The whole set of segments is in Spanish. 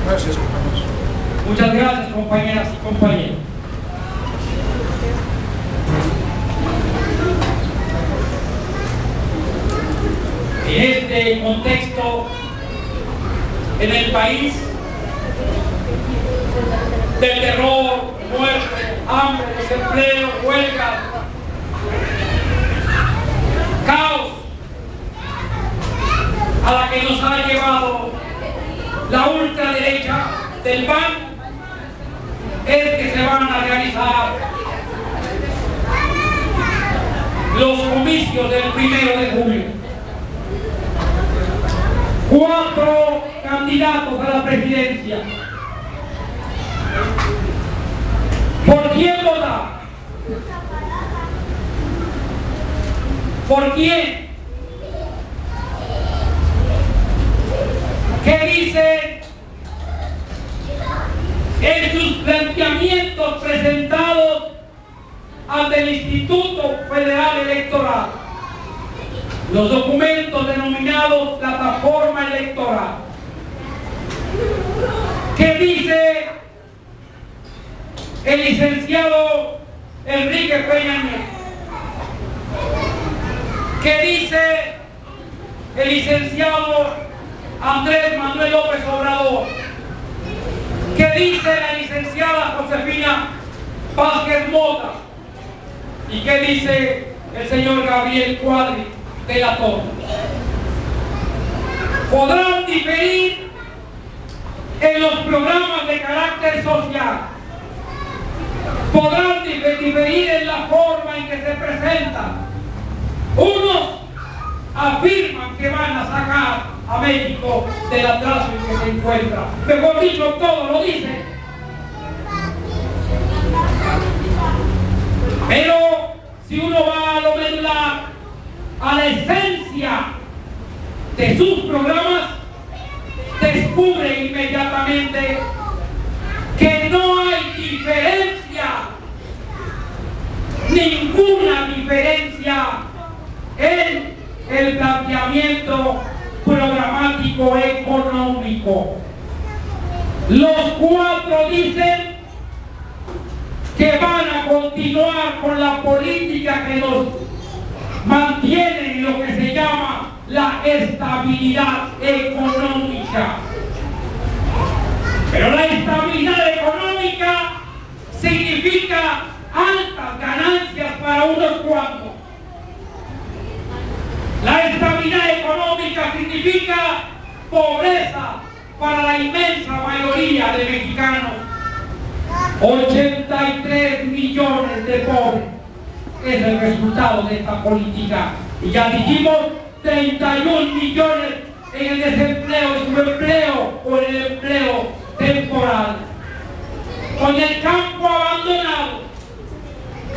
Gracias, compañeros. Muchas gracias, compañeras y compañeros. En este contexto, en el país del terror, muerte, hambre, desempleo, huelga, caos, a la que nos ha llevado la ultraderecha del PAN, es que se van a realizar los comicios del 1 de julio. 4 candidatos a la presidencia. ¿Por quién votar? ¿Por quién? ¿Qué dice en sus planteamientos presentados ante el Instituto Federal Electoral? Los documentos denominados Plataforma Electoral. ¿Qué dice el licenciado Enrique Peña Nieto? ¿Qué dice el licenciado Andrés Manuel López Obrador? ¿Qué dice la licenciada Josefina Vázquez Mota? ¿Y qué dice el señor Gabriel Cuadri de la Torre? Podrán diferir en los programas de carácter social, podrán diferir en la forma en que se presentan. Unos afirman que van a sacar a México del atraso en que se encuentra. Mejor dicho, todo lo dicen. Pero si uno va a lo medular, a la esencia de sus programas, descubre inmediatamente que no hay diferencia, ninguna diferencia en el planteamiento programático económico. Los 4 dicen que van a continuar con la política que nos mantiene en lo que se llama la estabilidad económica. Pero la estabilidad económica significa altas ganancias para unos cuantos. La estabilidad económica significa pobreza para la inmensa mayoría de mexicanos. 83 millones de pobres es el resultado de esta política. Y ya dijimos 31 millones en el desempleo, subempleo o en el empleo temporal. Con el campo abandonado.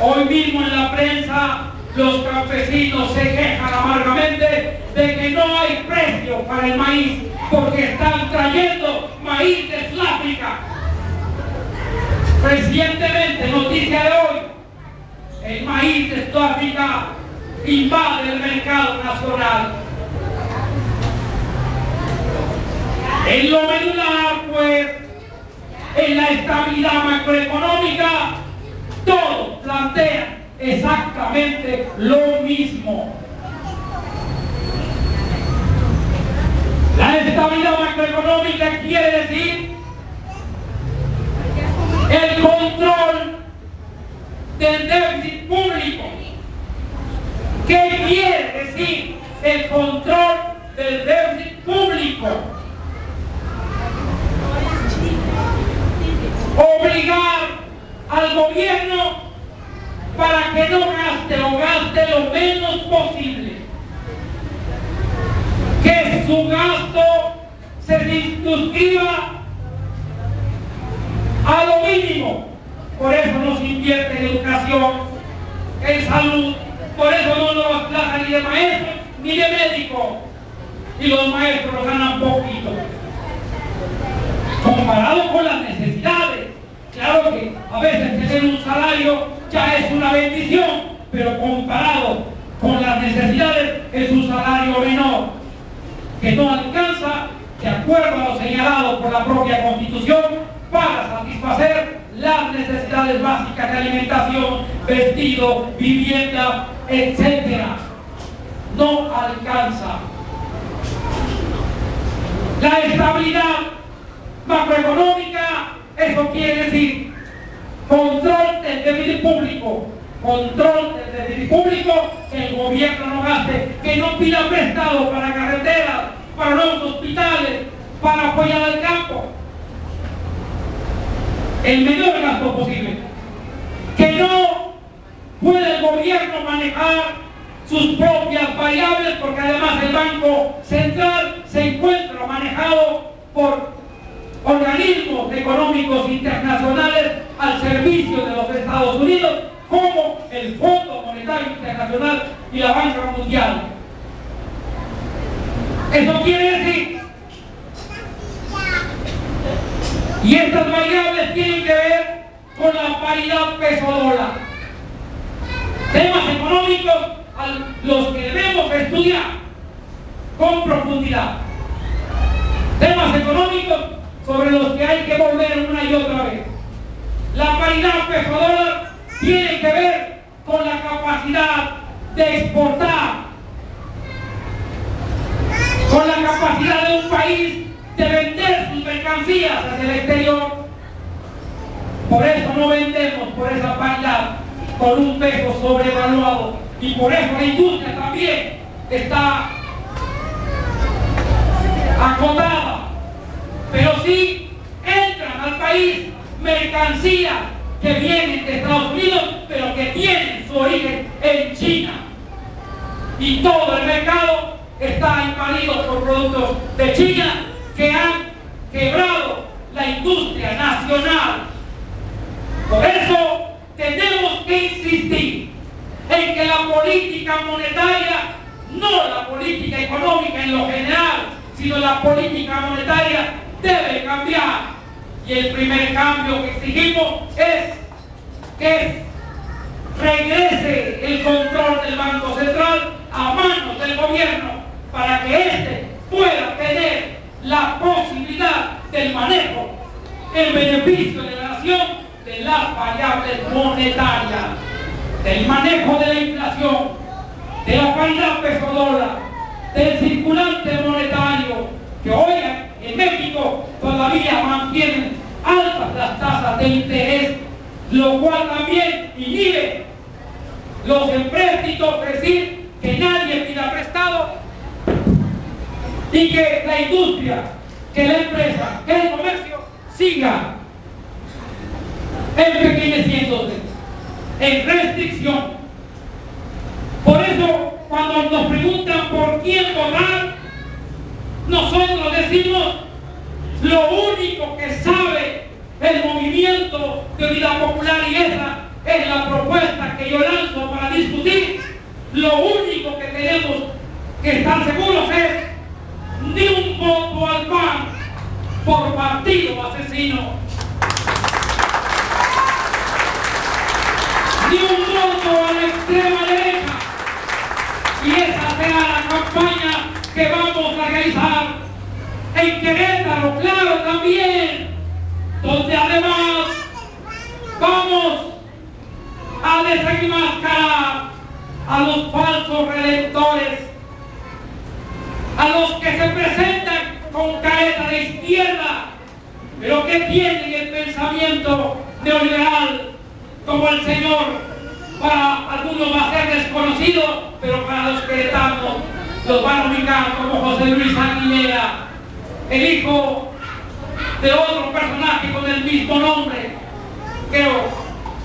Hoy mismo en la prensa los campesinos se quejan amargamente de que no hay precio para el maíz porque están trayendo maíz de Sudáfrica. Recientemente, noticia de hoy, el maíz de Sudáfrica invade el mercado nacional. En lo medular, pues, en la estabilidad macroeconómica, todos plantean exactamente lo mismo. La estabilidad macroeconómica quiere decir el control del déficit público. ¿Qué quiere decir el control del déficit público? Obligar al gobierno para que no gaste o gaste lo menos posible. Que su gasto se circunscriba a lo mínimo. Por eso no se invierte en educación, en salud, Por eso no nos plaza ni de maestros ni de médicos. Y los maestros ganan poquito. Comparado con las necesidades. Claro que a veces tener un salario ya es una bendición, pero comparado con las necesidades es un salario menor, que no alcanza, de acuerdo a lo señalado por la propia Constitución, para satisfacer las necesidades básicas de alimentación, vestido, vivienda, etc. No alcanza. La estabilidad macroeconómica, eso quiere decir control del déficit público, que el gobierno no gaste, que no pida prestado para carreteras, para los hospitales, para apoyar al campo. El menor gasto posible. Que no puede el gobierno manejar sus propias variables, porque además el Banco Central se encuentra manejado por organismos económicos internacionales al servicio de los Estados Unidos, como el Fondo Monetario Internacional y la Banca Mundial. Eso quiere decir, y estas variables tienen que ver con la paridad peso-dólar. Temas económicos a los que debemos estudiar con profundidad. Temas económicos sobre los que hay que volver una y otra vez. La paridad peso-dólar tiene que ver con la capacidad de exportar, con la capacidad de un país de vender sus mercancías hacia el exterior. Por eso no vendemos por esa paridad con un peso sobrevaluado, y por eso la industria también está acotada. Pero sí entran al país mercancías que vienen de Estados Unidos, pero que tienen su origen en China. Y todo el mercado está invadido por productos de China que han quebrado la industria nacional. Por eso tenemos que insistir en que la política monetaria, no la política económica en lo general, sino la política monetaria debe cambiar. Y el primer cambio que exigimos es que regrese el control del Banco Central a manos del gobierno, para que éste pueda tener la posibilidad del manejo en beneficio de la nación de las variables monetarias, del manejo de la inflación, de la paridad peso-dólar, del circulante monetario, que hoy en México todavía mantienen altas las tasas de interés, lo cual también inhibe los empréstitos, es decir, que nadie pida prestado y que la industria, que la empresa, que el comercio siga empequeñeciéndose, en restricción. Por eso, cuando nos preguntan por quién votar, nosotros decimos: lo único que sabe el movimiento de Unidad Popular, y esa es la propuesta que yo lanzo para discutir, lo único que tenemos que estar seguros es ni un voto al PAN por partido asesino, ni un voto a la extrema derecha. Y esa será la campaña que vamos a realizar en Querétaro, claro, también, donde además vamos a desenmascarar a los falsos redentores, a los que se presentan con careta de izquierda, pero que tienen el pensamiento neoliberal, como el señor, para algunos va a ser desconocido, pero para los queretanos los van a ubicar como José Luis Aguilera, el hijo de otro personaje con el mismo nombre, pero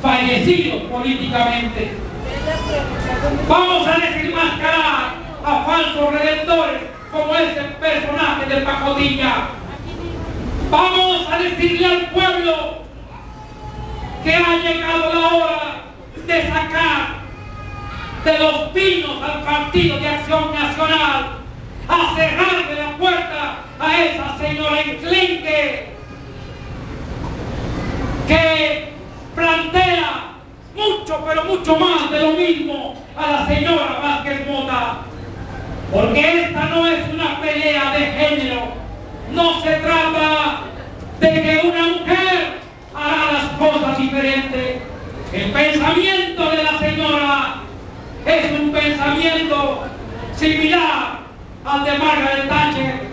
fallecido políticamente. Vamos a desenmascarar a falsos redentores como ese personaje de pacotilla. Vamos a decirle al pueblo que ha llegado la hora de sacar de Los Pinos al Partido de Acción Nacional, a cerrarle la puerta a esa señora enclenque que plantea mucho, pero mucho más de lo mismo a la señora Vázquez Mota. Porque esta no es una pelea de género. No se trata de que una mujer hará las cosas diferentes. El pensamiento de la señora es un pensamiento similar al de Margaret Thatcher,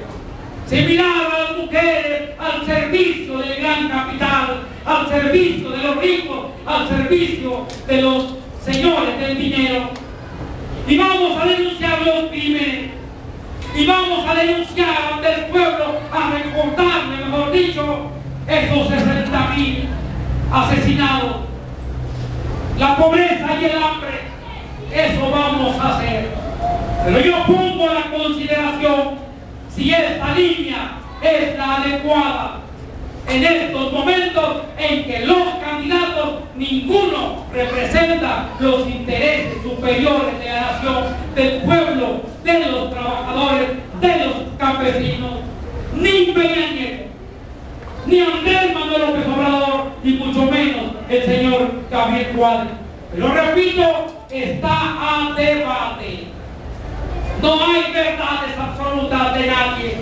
similar a las mujeres al servicio del gran capital, al servicio de los ricos, al servicio de los señores del dinero. Y vamos a denunciar los crímenes, y vamos a denunciar ante el pueblo, a recordarle, mejor dicho, esos 60.000 asesinados, la pobreza y el hambre. Eso vamos a hacer. Pero yo pongo la consideración si esta línea es la adecuada en estos momentos en que los candidatos, ninguno representa los intereses superiores de la nación, del pueblo, de los trabajadores, de los campesinos, ni Peña Nieto, ni Andrés Manuel López Obrador, y mucho menos el señor Gabriel Cuadri. Pero repito, está a debate. No hay verdades absolutas de nadie.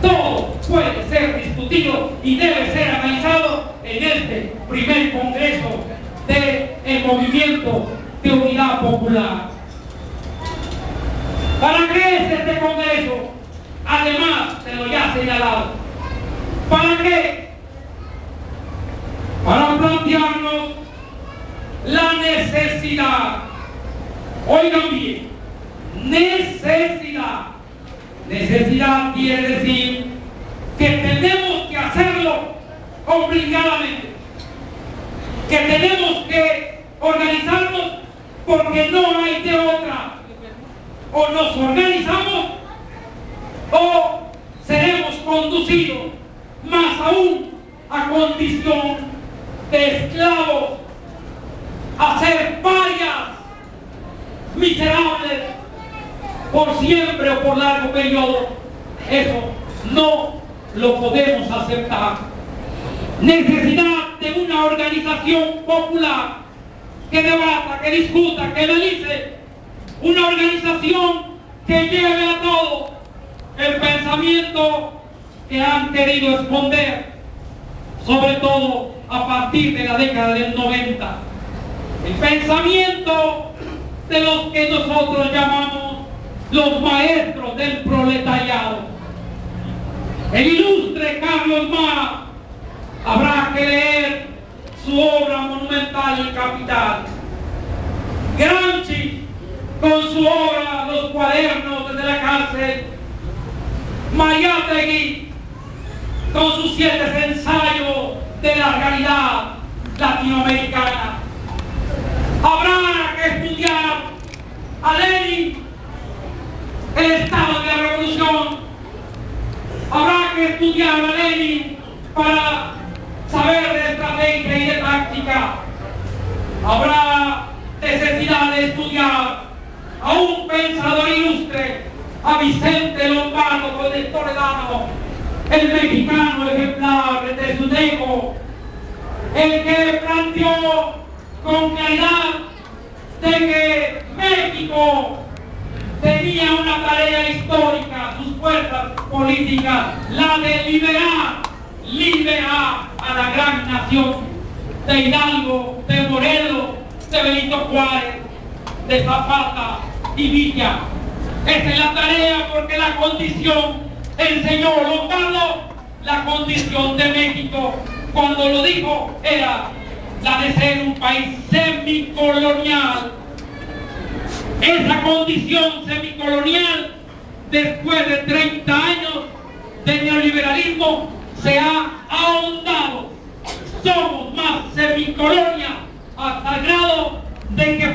Todo puede ser discutido y debe ser analizado en este primer congreso del Movimiento de Unidad Popular. ¿Para qué es este congreso? Además de lo ya señalado. ¿Para qué? Para plantearnos la necesidad. Oigan bien, necesidad. Necesidad quiere decir que tenemos que hacerlo obligadamente, que tenemos que organizarnos porque no hay de otra. O nos organizamos o seremos conducidos más aún a condición de esclavos, a ser parias miserables por siempre o por largo periodo. Eso no lo podemos aceptar. Necesidad de una organización popular que debata, que discuta, que analice, una organización que lleve a todo el pensamiento que han querido esconder, sobre todo a partir de la década del 90. El pensamiento de los que nosotros llamamos los maestros del proletariado. El ilustre Carlos Marx, habrá que leer su obra monumental El Capital. Gramsci, con su obra Los cuadernos desde la cárcel. Mariátegui, con sus 7 ensayos de la realidad latinoamericana. Habrá que estudiar a Lenin, el estado de la revolución. Habrá que estudiar a Lenin para saber de estrategia y de táctica. Habrá necesidad de estudiar a un pensador ilustre, a Vicente Lombardo con el Toledano, el mexicano ejemplar de su tiempo, el que planteó con claridad de que México tenía una tarea histórica, sus fuerzas políticas, la de liberar a la gran nación de Hidalgo, de Morelos, de Benito Juárez, de Zapata y Villa. Esa es la tarea, porque la condición, enseñó Lombardo, la condición de México, cuando lo dijo, era la de ser un país semicolonial. Esa condición semicolonial, después de 30 años de neoliberalismo, se ha ahondado. Somos más semicolonia hasta el grado de que